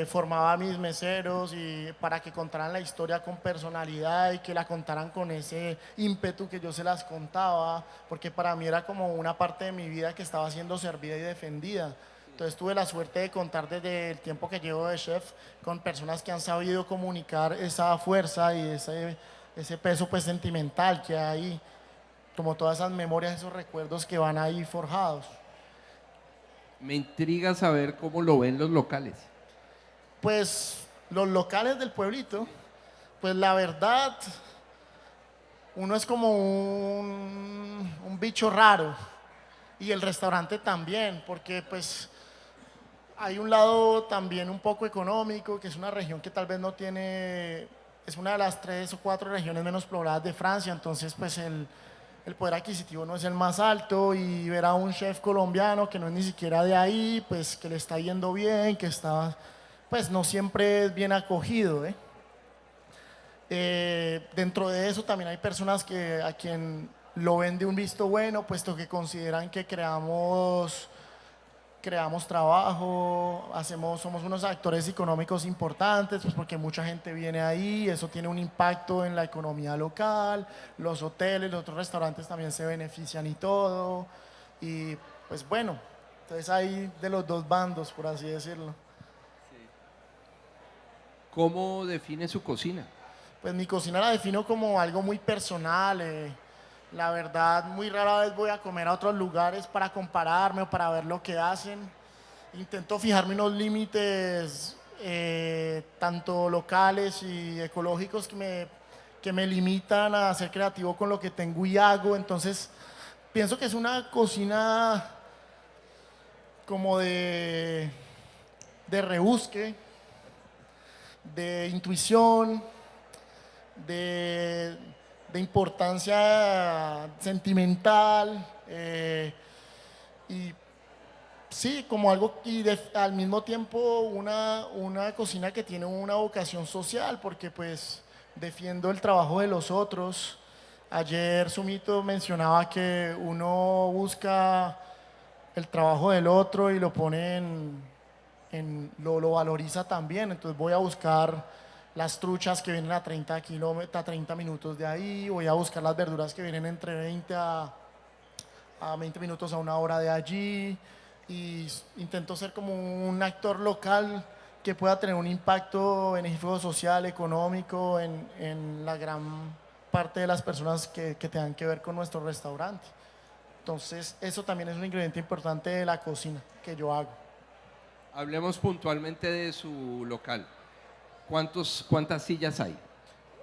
formaba a mis meseros y para que contaran la historia con personalidad y que la contaran con ese ímpetu que yo se las contaba, porque para mí era como una parte de mi vida que estaba siendo servida y defendida. Entonces tuve la suerte de contar desde el tiempo que llevo de chef con personas que han sabido comunicar esa fuerza y ese peso pues sentimental que hay, como todas esas memorias, esos recuerdos que van ahí forjados. Me intriga saber cómo lo ven los locales. Pues los locales del pueblito, pues la verdad, uno es como un bicho raro y el restaurante también, porque pues hay un lado también un poco económico, que es una región que tal vez no tiene, es una de las 3 o 4 regiones menos pobladas de Francia, entonces pues el poder adquisitivo no es el más alto y ver a un chef colombiano que no es ni siquiera de ahí, pues que le está yendo bien, que está, pues no siempre es bien acogido, ¿eh? Dentro de eso también hay personas que a quien lo ven de un visto bueno, puesto que consideran que creamos trabajo, somos unos actores económicos importantes, pues porque mucha gente viene ahí, eso tiene un impacto en la economía local, los hoteles, los otros restaurantes también se benefician y todo, y pues bueno, entonces hay de los dos bandos, por así decirlo. ¿Cómo define su cocina? Pues mi cocina la defino como algo muy personal. La verdad, muy rara vez voy a comer a otros lugares para compararme o para ver lo que hacen. Intento fijarme unos límites tanto locales y ecológicos que me limitan a ser creativo con lo que tengo y hago. Entonces, pienso que es una cocina como de rebusque, de intuición, de, de importancia sentimental y sí, como algo y al mismo tiempo una cocina que tiene una vocación social porque pues defiendo el trabajo de los otros. Ayer Sumito mencionaba que uno busca el trabajo del otro y lo pone lo valoriza también. Entonces voy a buscar las truchas que vienen a 30 kilómetros, a 30 minutos de ahí, voy a buscar las verduras que vienen entre 20 a 20 minutos a 1 hora de allí y intento ser como un actor local que pueda tener un impacto benéfico social, económico en la gran parte de las personas que tengan que ver con nuestro restaurante. Entonces, eso también es un ingrediente importante de la cocina que yo hago. Hablemos puntualmente de su local. ¿Cuántas sillas hay?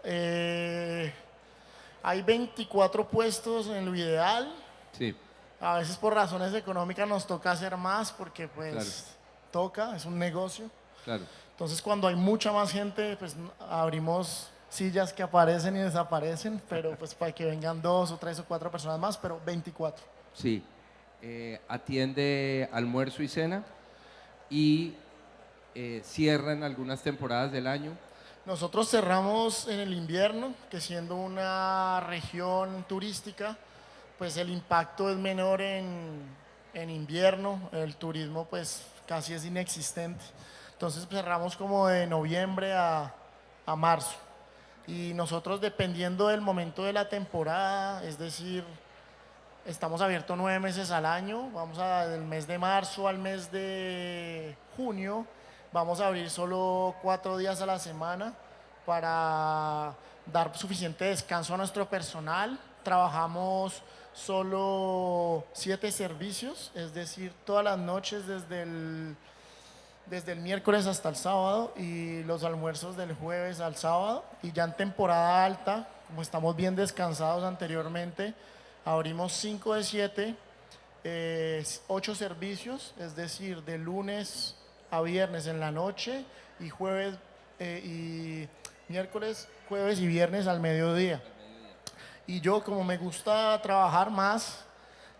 Eh, Hay 24 puestos en lo ideal. Sí, A veces por razones económicas nos toca hacer más porque pues Claro. toca, es un negocio. claro. Entonces cuando hay mucha más gente, pues abrimos sillas que aparecen y desaparecen, pero pues para que vengan 2 o 3 o 4 personas más, pero 24. Sí. Atiende almuerzo y cena y cierra en algunas temporadas del año. Nosotros cerramos en el invierno, que siendo una región turística, pues el impacto es menor en invierno, el turismo pues casi es inexistente. Entonces pues, cerramos como de noviembre a marzo. Y nosotros dependiendo del momento de la temporada, es decir, estamos abiertos 9 meses al año, del mes de marzo al mes de junio, vamos a abrir solo 4 días a la semana para dar suficiente descanso a nuestro personal. Trabajamos solo 7 servicios, es decir, todas las noches desde el miércoles hasta el sábado y los almuerzos del jueves al sábado. Y ya en temporada alta, como estamos bien descansados anteriormente, abrimos 5 de 7, 8 servicios, es decir, de lunes a viernes en la noche y miércoles, jueves y viernes al mediodía. Y yo, como me gusta trabajar más,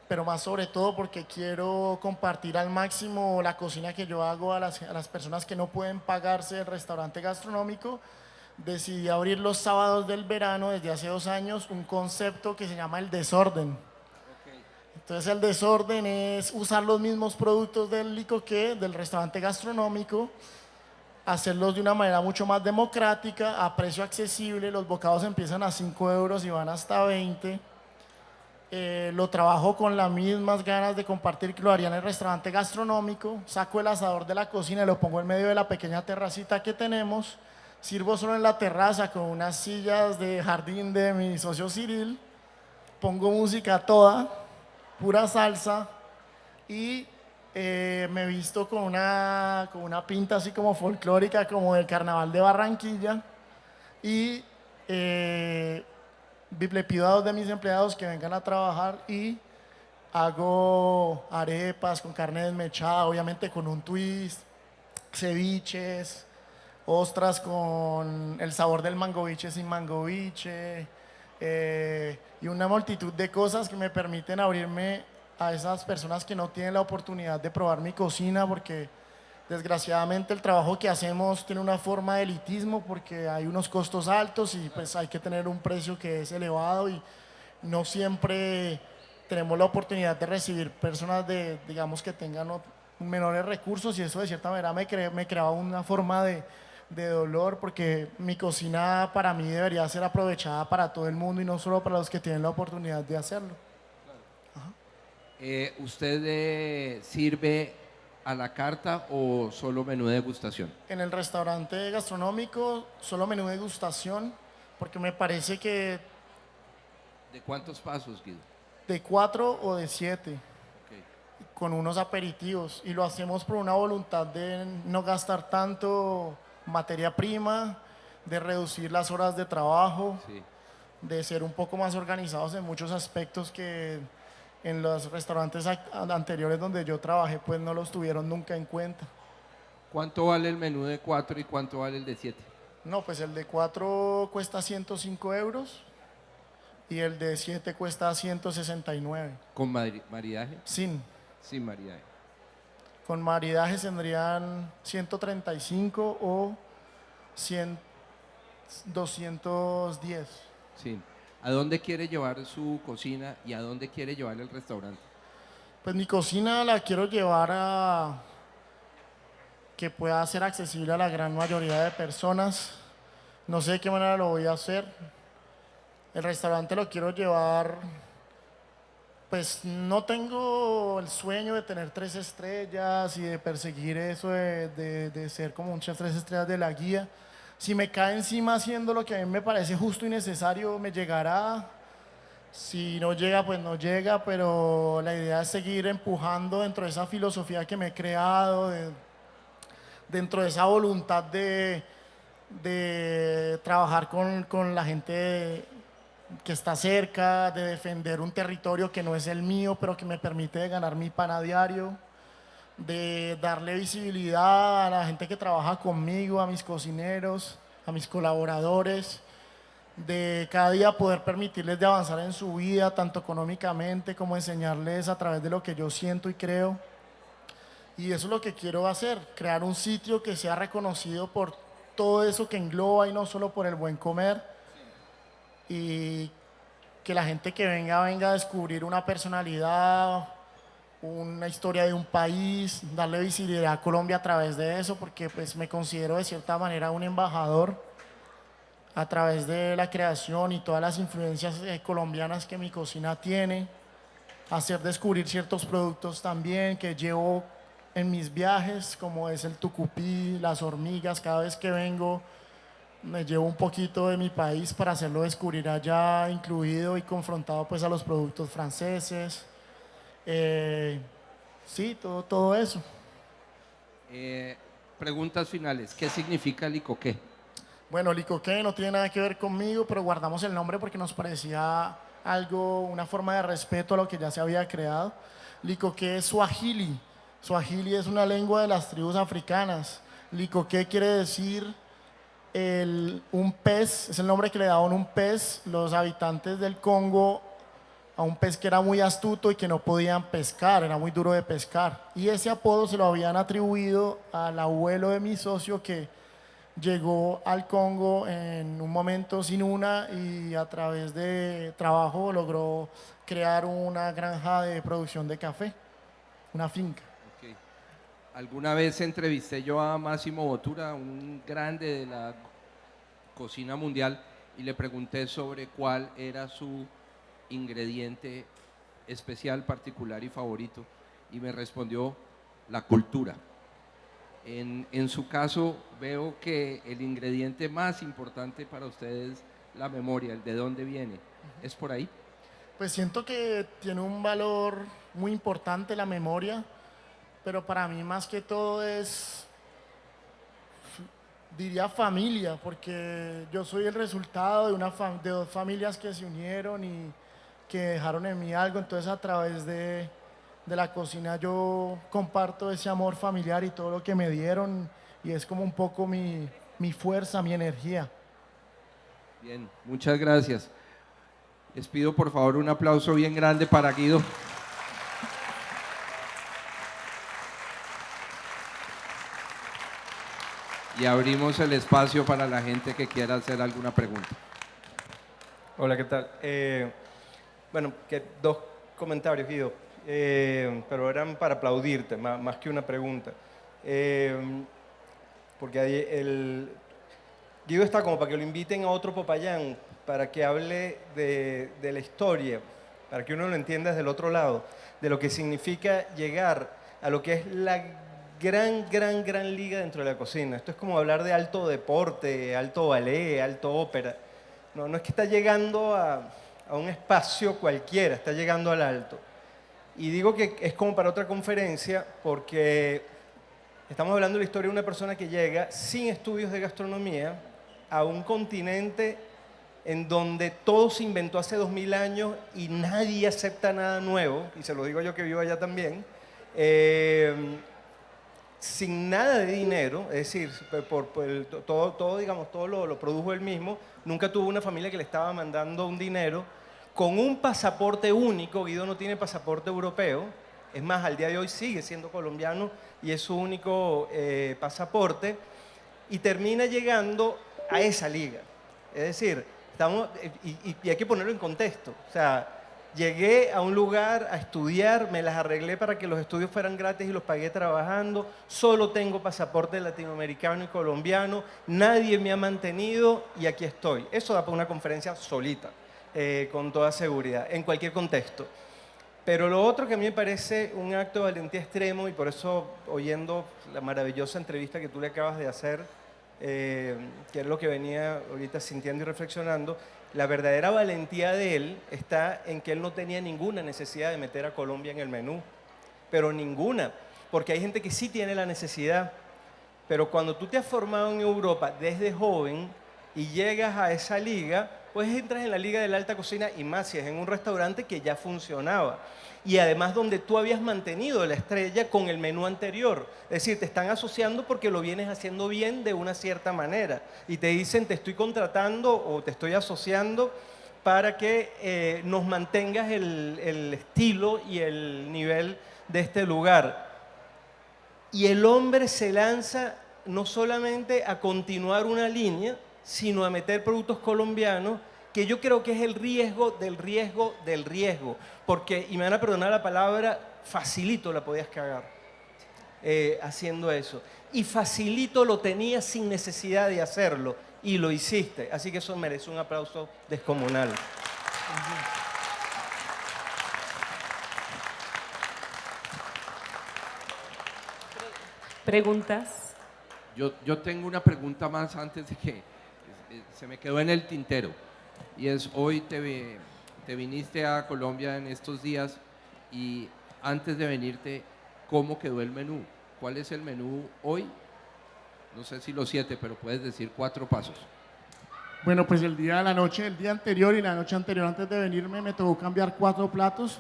pero más sobre todo porque quiero compartir al máximo la cocina que yo hago a las personas que no pueden pagarse el restaurante gastronómico, decidí abrir los sábados del verano desde hace 2 años un concepto que se llama el desorden. Entonces el desorden es usar los mismos productos del licoqué, del restaurante gastronómico, hacerlos de una manera mucho más democrática, a precio accesible. Los bocados empiezan a 5 euros y van hasta 20. Lo trabajo con las mismas ganas de compartir que lo haría en el restaurante gastronómico. Saco el asador de la cocina y lo pongo en medio de la pequeña terracita que tenemos. Sirvo solo en la terraza con unas sillas de jardín de mi socio Cyril. Pongo música toda, pura salsa y me visto con una pinta así como folclórica, como del Carnaval de Barranquilla. Y le pido a 2 de mis empleados que vengan a trabajar y hago arepas con carne desmechada, obviamente con un twist, ceviches, ostras con el sabor del mangoviche sin mangoviche, y una multitud de cosas que me permiten abrirme a esas personas que no tienen la oportunidad de probar mi cocina, porque desgraciadamente el trabajo que hacemos tiene una forma de elitismo porque hay unos costos altos y pues hay que tener un precio que es elevado y no siempre tenemos la oportunidad de recibir personas digamos que tengan menores recursos, y eso de cierta manera me creaba una forma de dolor, porque mi cocina para mí debería ser aprovechada para todo el mundo y no solo para los que tienen la oportunidad de hacerlo. ¿Usted sirve a la carta o solo menú de degustación? En el restaurante gastronómico solo menú de degustación, porque me parece que ¿De cuántos pasos, Guido? de 4 o de 7, Okay. con unos aperitivos, y lo hacemos por una voluntad de no gastar tanto materia prima, de reducir las horas de trabajo, Sí. de ser un poco más organizados en muchos aspectos que en los restaurantes anteriores donde yo trabajé pues no los tuvieron nunca en cuenta. ¿Cuánto vale el menú de 4 y cuánto vale el de 7? No, pues el de 4 cuesta 105 euros y el de 7 cuesta 169. ¿Con maridaje? Sin. Sin maridaje. Con maridaje tendrían 135 o 210. Sí. ¿A dónde quiere llevar su cocina y a dónde quiere llevar el restaurante? Pues mi cocina la quiero llevar a que pueda ser accesible a la gran mayoría de personas. No sé de qué manera lo voy a hacer. El restaurante lo quiero llevar, pues no tengo el sueño de tener 3 estrellas y de perseguir eso de ser como un chef 3 estrellas de la guía. Si me cae encima haciendo lo que a mí me parece justo y necesario, me llegará. Si no llega, pues no llega, pero la idea es seguir empujando dentro de esa filosofía que me he creado, dentro de esa voluntad de trabajar con la gente que está cerca, de defender un territorio que no es el mío, pero que me permite ganar mi pan a diario, de darle visibilidad a la gente que trabaja conmigo, a mis cocineros, a mis colaboradores, de cada día poder permitirles de avanzar en su vida, tanto económicamente como enseñarles a través de lo que yo siento y creo. Y eso es lo que quiero hacer, crear un sitio que sea reconocido por todo eso que engloba y no solo por el buen comer, y que la gente que venga a descubrir una personalidad, una historia de un país, darle visibilidad a Colombia a través de eso, porque pues me considero de cierta manera un embajador a través de la creación y todas las influencias colombianas que mi cocina tiene, hacer descubrir ciertos productos también que llevo en mis viajes, como es el tucupí, las hormigas. Cada vez que vengo me llevo un poquito de mi país para hacerlo descubrir allá, incluido y confrontado pues a los productos franceses. Sí, todo eso. Preguntas finales. ¿Qué significa licoqué? Bueno, licoqué no tiene nada que ver conmigo, pero guardamos el nombre porque nos parecía algo, una forma de respeto a lo que ya se había creado. Licoqué es suajili. Suajili es una lengua de las tribus africanas. Licoqué quiere decir un pez, es el nombre que le daban un pez los habitantes del Congo a un pez que era muy astuto y que no podían pescar, era muy duro de pescar. Y ese apodo se lo habían atribuido al abuelo de mi socio que llegó al Congo en un momento sin una y a través de trabajo logró crear una granja de producción de café, una finca. Ok. Alguna vez entrevisté yo a Máximo Bottura, un grande de la cocina mundial, y le pregunté sobre cuál era su ingrediente especial, particular y favorito, y me respondió la cultura. En su caso, veo que el ingrediente más importante para ustedes es la memoria, el de dónde viene. ¿Es por ahí? Pues siento que tiene un valor muy importante la memoria, pero para mí más que todo es, diría familia, porque yo soy el resultado de dos familias que se unieron y que dejaron en mí algo. Entonces a través de la cocina yo comparto ese amor familiar y todo lo que me dieron, y es como un poco mi fuerza, mi energía. Bien, muchas gracias. Les pido por favor un aplauso bien grande para Guido. Y abrimos el espacio para la gente que quiera hacer alguna pregunta. Hola, ¿qué tal? Bueno, dos comentarios, Guido, pero eran para aplaudirte, más que una pregunta. Porque Guido está como para que lo inviten a otro Popayán, para que hable de la historia, para que uno lo entienda desde el otro lado, de lo que significa llegar a lo que es la gran liga dentro de la cocina. Esto es como hablar de alto deporte, alto ballet, alto ópera. No es que está llegando a un espacio cualquiera, está llegando al alto. Y digo que es como para otra conferencia porque estamos hablando de la historia de una persona que llega sin estudios de gastronomía a un continente en donde todo se inventó hace 2000 años y nadie acepta nada nuevo, y se lo digo yo que vivo allá también, sin nada de dinero, es decir, todo lo produjo él mismo, nunca tuvo una familia que le estaba mandando un dinero, con un pasaporte único. Guido no tiene pasaporte europeo, es más, al día de hoy sigue siendo colombiano y es su único pasaporte, y termina llegando a esa liga. Es decir, y hay que ponerlo en contexto, o sea, llegué a un lugar a estudiar, me las arreglé para que los estudios fueran gratis y los pagué trabajando, solo tengo pasaporte latinoamericano y colombiano, nadie me ha mantenido y aquí estoy. Eso da para una conferencia solita, con toda seguridad, en cualquier contexto. Pero lo otro que a mí me parece un acto de valentía extremo, y por eso, oyendo la maravillosa entrevista que tú le acabas de hacer, que es lo que venía ahorita sintiendo y reflexionando, la verdadera valentía de él está en que él no tenía ninguna necesidad de meter a Colombia en el menú, pero ninguna, porque hay gente que sí tiene la necesidad, pero cuando tú te has formado en Europa desde joven y llegas a esa liga, pues entras en la liga de la alta cocina, y más si es en un restaurante que ya funcionaba. Y además donde tú habías mantenido la estrella con el menú anterior. Es decir, te están asociando porque lo vienes haciendo bien de una cierta manera. Y te dicen, te estoy contratando o te estoy asociando para que nos mantengas el estilo y el nivel de este lugar. Y el hombre se lanza no solamente a continuar una línea, sino a meter productos colombianos que yo creo que es el riesgo del riesgo del riesgo, porque, y me van a perdonar la palabra, facilito la podías cagar haciendo eso. Y facilito lo tenías sin necesidad de hacerlo, y lo hiciste. Así que eso merece un aplauso descomunal. ¿Preguntas? Yo tengo una pregunta más antes de que se me quedó en el tintero. Y es, hoy te viniste a Colombia en estos días y antes de venirte, ¿cómo quedó el menú? ¿Cuál es el menú hoy? No sé si los 7, pero puedes decir 4 pasos. Bueno, pues el día anterior y la noche anterior antes de venirme me tocó cambiar 4 platos.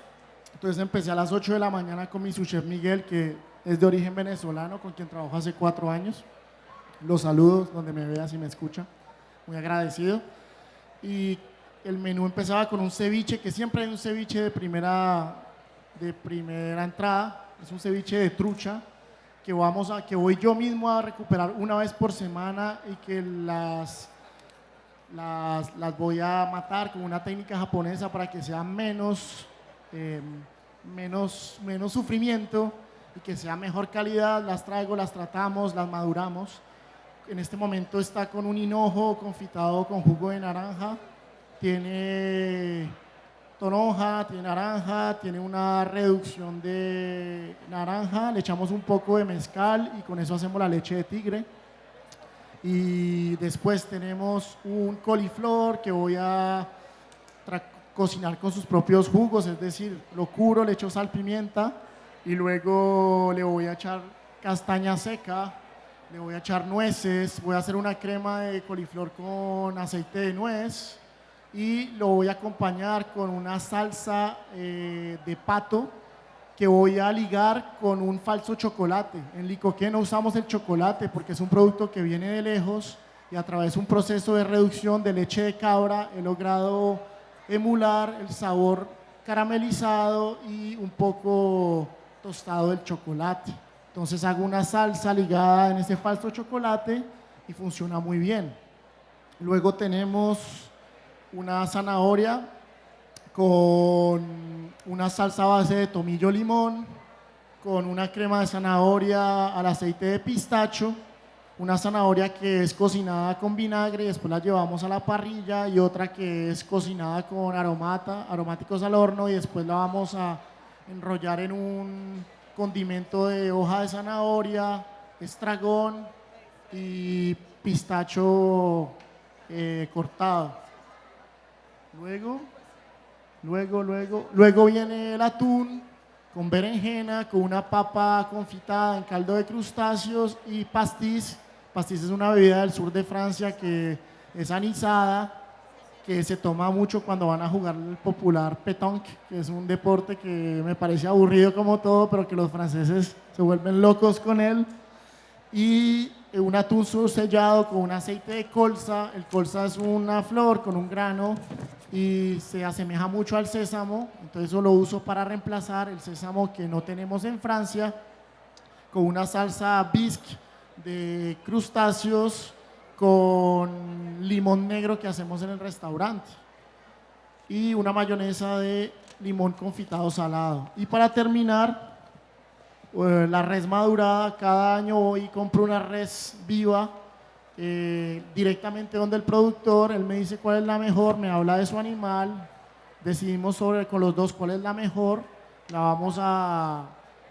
Entonces empecé a las 8 de la mañana con mi subchef Miguel, que es de origen venezolano, con quien trabajo hace 4 años. Los saludos donde me vea, si me escucha. Muy agradecido. Y el menú empezaba con un ceviche, que siempre hay un ceviche de primera entrada. Es un ceviche de trucha que voy yo mismo a recuperar una vez por semana y que las voy a matar con una técnica japonesa para que sea menos sufrimiento y que sea mejor calidad. Las traigo, las tratamos, las maduramos. En este momento está con un hinojo confitado con jugo de naranja. Tiene toronja, tiene naranja, tiene una reducción de naranja. Le echamos un poco de mezcal y con eso hacemos la leche de tigre. Y después tenemos un coliflor que voy a cocinar con sus propios jugos, es decir, lo curo, le echo sal, pimienta y luego le voy a echar castaña seca, le voy a echar nueces, voy a hacer una crema de coliflor con aceite de nuez y lo voy a acompañar con una salsa de pato que voy a ligar con un falso chocolate. En Licoqué no usamos el chocolate porque es un producto que viene de lejos y a través de un proceso de reducción de leche de cabra he logrado emular el sabor caramelizado y un poco tostado del chocolate. Entonces hago una salsa ligada en ese falso chocolate y funciona muy bien. Luego tenemos una zanahoria con una salsa a base de tomillo limón, con una crema de zanahoria al aceite de pistacho, una zanahoria que es cocinada con vinagre y después la llevamos a la parrilla y otra que es cocinada con aromáticos al horno y después la vamos a enrollar en un condimento de hoja de zanahoria, estragón y pistacho cortado. Luego viene el atún con berenjena, con una papa confitada en caldo de crustáceos y pastis. Pastis es una bebida del sur de Francia que es anisada, que se toma mucho cuando van a jugar el popular pétanque, que es un deporte que me parece aburrido como todo, pero que los franceses se vuelven locos con él. Y un atún sellado con un aceite de colza. El colza es una flor con un grano y se asemeja mucho al sésamo, entonces eso lo uso para reemplazar el sésamo que no tenemos en Francia, con una salsa bisque de crustáceos con limón negro que hacemos en el restaurante y una mayonesa de limón confitado salado. Y para terminar, la res madurada. Cada año voy y compro una res viva directamente donde el productor, él me dice cuál es la mejor, me habla de su animal, decidimos con los dos cuál es la mejor, la vamos a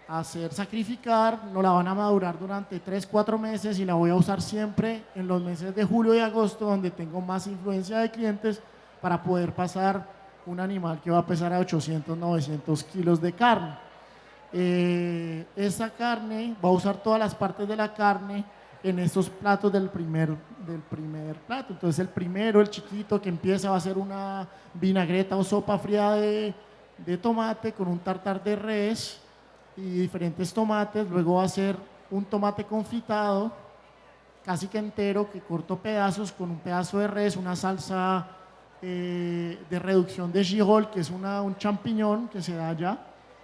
hacer sacrificar, nos la van a madurar durante 3-4 meses y la voy a usar siempre en los meses de julio y agosto donde tengo más influencia de clientes para poder pasar un animal que va a pesar a 800-900 kilos de carne. Esa carne, va a usar todas las partes de la carne en estos platos del primer plato. Entonces el primero, el chiquito que empieza, va a ser una vinagreta o sopa fría de tomate con un tartar de res y diferentes tomates. Luego va a ser un tomate confitado casi que entero que corto pedazos con un pedazo de res, una salsa de reducción de Gijol, que es un champiñón que se da allá,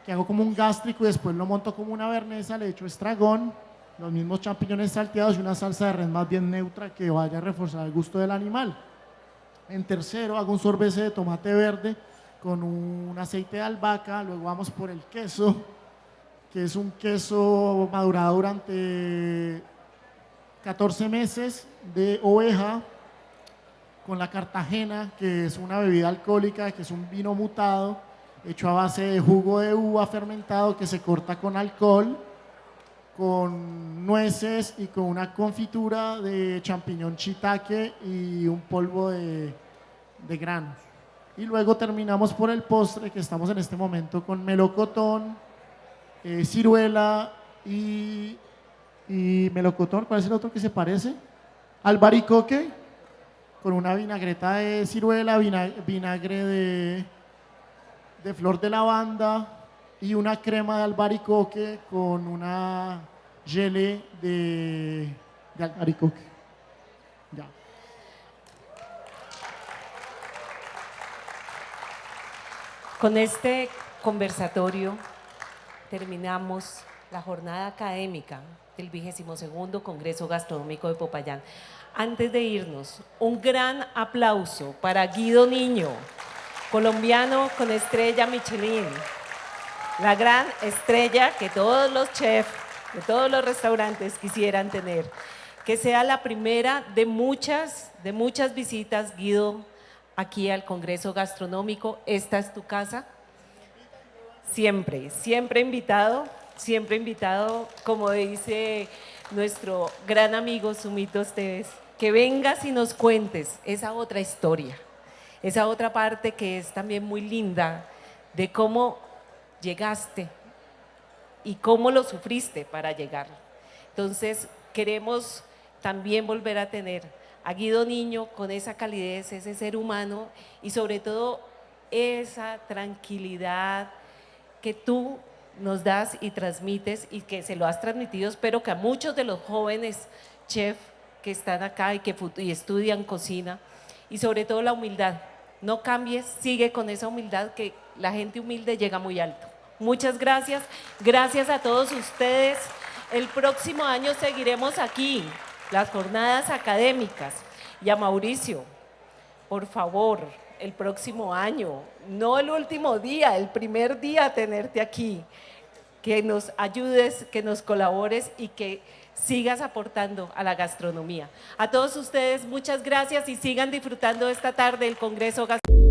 que hago como un gástrico y después lo monto como una bernesa, le echo estragón, los mismos champiñones salteados y una salsa de res más bien neutra que vaya a reforzar el gusto del animal. En tercero hago un sorbete de tomate verde con un aceite de albahaca. Luego vamos por el queso, que es un queso madurado durante 14 meses de oveja, con la Cartagena, que es una bebida alcohólica, que es un vino mutado, hecho a base de jugo de uva fermentado que se corta con alcohol, con nueces y con una confitura de champiñón shiitake y un polvo de granos. Y luego terminamos por el postre, que estamos en este momento con melocotón, ciruela y melocotón. ¿Cuál es el otro que se parece? Albaricoque, con una vinagreta de ciruela, vinagre de flor de lavanda y una crema de albaricoque con una gelée de albaricoque. Ya. Con este conversatorio terminamos la jornada académica del 22º Congreso Gastronómico de Popayán. Antes de irnos, un gran aplauso para Guido Niño, colombiano con estrella Michelin, la gran estrella que todos los chefs de todos los restaurantes quisieran tener. Que sea la primera de muchas visitas, Guido, aquí al Congreso Gastronómico. Esta es tu casa. Siempre, siempre invitado, como dice nuestro gran amigo Sumito Esteves, que vengas y nos cuentes esa otra historia, esa otra parte que es también muy linda, de cómo llegaste y cómo lo sufriste para llegar. Entonces, queremos también volver a tener a Guido Niño con esa calidez, ese ser humano y sobre todo esa tranquilidad que tú nos das y transmites y que se lo has transmitido, espero que a muchos de los jóvenes chefs que están acá y estudian cocina, y sobre todo la humildad. No cambies, sigue con esa humildad, que la gente humilde llega muy alto. Muchas gracias, gracias a todos ustedes. El próximo año seguiremos aquí, las jornadas académicas. Y a Mauricio, por favor, el próximo año, no el último día, el primer día tenerte aquí, que nos ayudes, que nos colabores y que sigas aportando a la gastronomía. A todos ustedes, muchas gracias y sigan disfrutando esta tarde del Congreso Gastronómico.